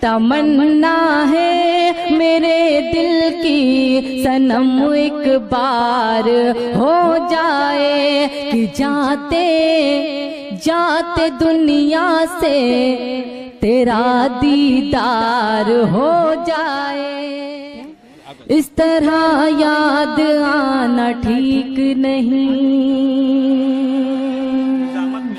तमन्ना है मेरे दिल की सनम एक बार हो जाए कि जाते जाते दुनिया से तेरा दीदार हो जाए। इस तरह याद आना ठीक नहीं,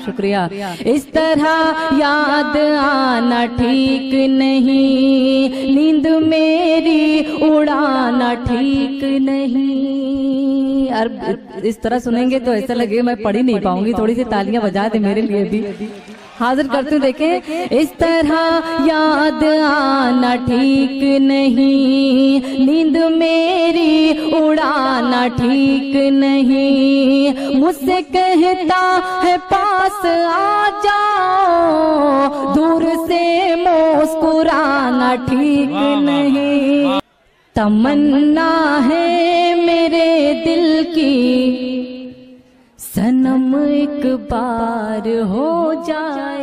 शुक्रिया। इस तरह याद आना ठीक नहीं, नींद मेरी उड़ाना ठीक नहीं। और इस तरह सुनेंगे तो ऐसा लगेगा मैं पढ़ ही नहीं पाऊंगी, थोड़ी सी तालियां बजा दे मेरे लिए भी। हाजिर करती हूँ, देखें। इस तरह याद आना ठीक नहीं, नींद मेरी उड़ाना ठीक नहीं। मुझसे कहता है पास आ जाओ, दूर से मुस्कुराना ठीक नहीं। तमन्ना है मेरे दिल की सनम एक बार हो जाए।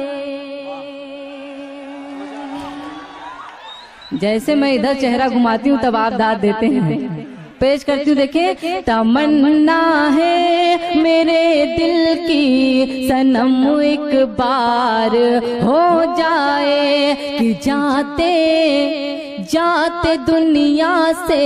जैसे मैं इधर चेहरा घुमाती हूँ तब आप दाद देते हैं। पेश करती हूँ, देखें। तमन्ना है मेरे दिल की सनम एक बार हो जाए कि जाते जाते दुनिया से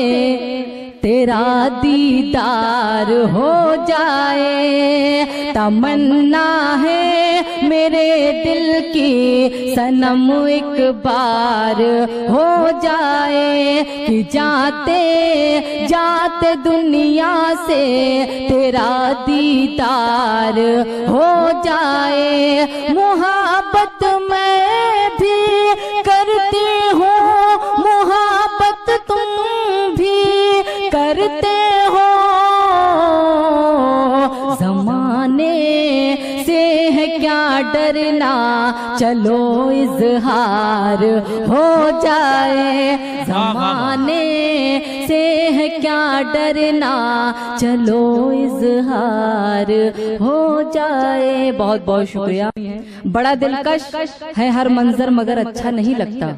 तेरा दीदार हो जाए। तमन्ना है मेरे दिल की सनम एक बार हो जाए कि जाते जाते दुनिया से तेरा दीदार हो जाए। मोहब्बत मैं भी करती हूँ, मोहब्बत तुम भी करते हो, ज़माने से है क्या डरना, चलो इज़हार हो जाए। ज़माने से है क्या डरना, चलो इज़हार हो जाए। बहुत बहुत शुक्रिया। बड़ा दिलकश है हर मंजर मगर अच्छा नहीं लगता,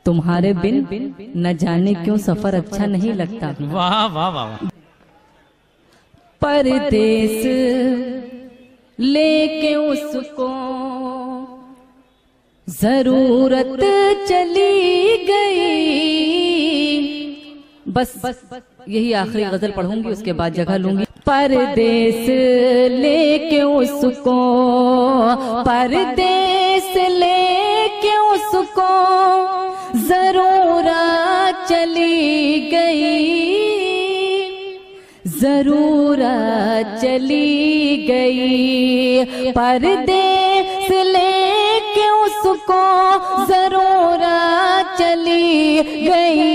तुम्हारे बिन न जाने क्यों सफर अच्छा नहीं लगता। वाह वाह वाह। परदेस लेके उसको जरूरत चली गई। बस यही आखिरी गजल पढ़ूंगी, उसके बाद जगह लूंगी। परदेस लेके उसको, परदेस लेके उसको जरूरत चली गई, जरूरत चली गई। परदेस लेके उसको जरूरत चली गई,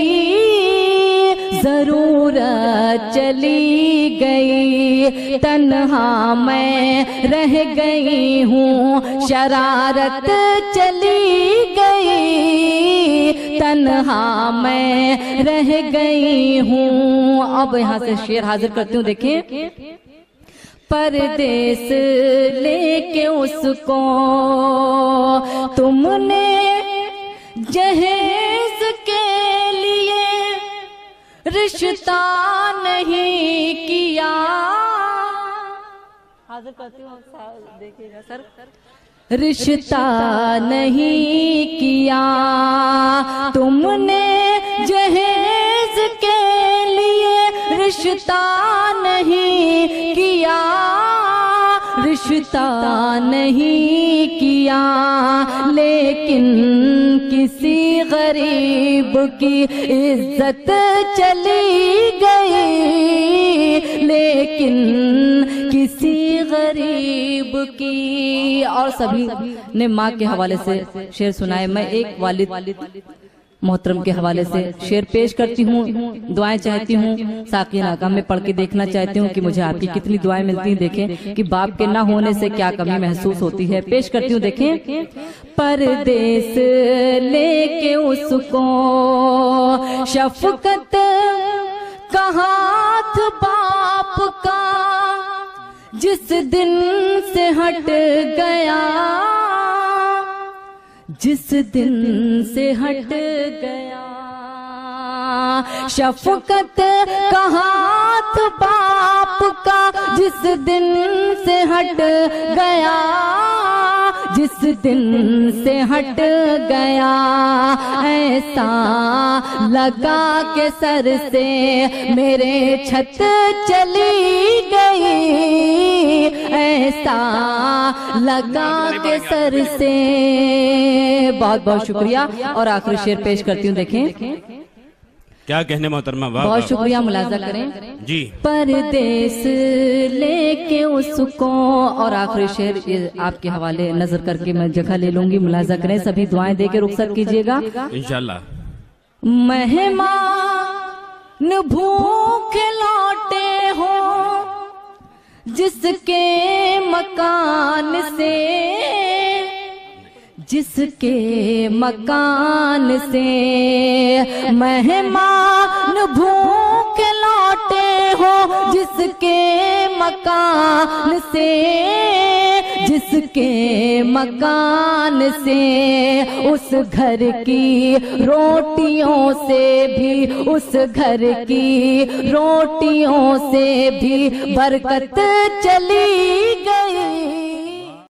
जरूरत चली गई। तन्हा मैं रह गई हूँ, शरारत चली गई, तन्हा मैं रह गई हूँ। अब यहाँ से शेर हाजिर करती हूँ, देखिए। परदेस लेके उसको तुमने जहेज के लिए रिश्ता नहीं किया। हाजिर करती हूँ, देखिएगा सर। रिश्ता नहीं किया तुमने, जहेज के लिए रिश्ता नहीं किया, रिश्ता नहीं किया। लेकिन किसी गरीब की इज्जत चली गई, लेकिन किसी गरीब की। और सभी ने माँ के हवाले से शेर सुनाए। मैं एक वालिद मोहतरम के हवाले से शेर पेश करती हूँ, दुआएं चाहती हूँ। साकिन आका में पढ़ के देखना चाहती हूँ कि मुझे आपकी कितनी दुआएं मिलती हैं। देखें कि बाप के ना होने से क्या कमी महसूस होती है। पेश करती हूँ, देखें। परदेस लेके उसको शफकत का हाथ बाप का जिस दिन से हट गया, जिस दिन से हट गया, शफकत का हाथ बाप का जिस दिन से हट गया, जिस दिन से हट गया, ऐसा लगा के सर से मेरे छत चली गई, ऐसा लगा के सर से। बहुत बहुत शुक्रिया। और आखिरी शेर पेश करती हूँ, देखें क्या कहने मोहतरमा। बहुत शुक्रिया, मुलाजा करें जी। परदेस लेके उसको। और आखिरी शेर आपके हवाले नजर करके मैं जगह ले लूंगी, मुलाजा करें। सभी दुआएं दे के रुखसत कीजिएगा इंशाल्लाह। मेहमान भूख लौटे हो जिसके मकान से, जिसके मकान से, मेहमान भूख लौटे हो जिसके मकान से, जिसके मकान से, उस घर की रोटियों से भी, उस घर की रोटियों से भी बरकत चली गई।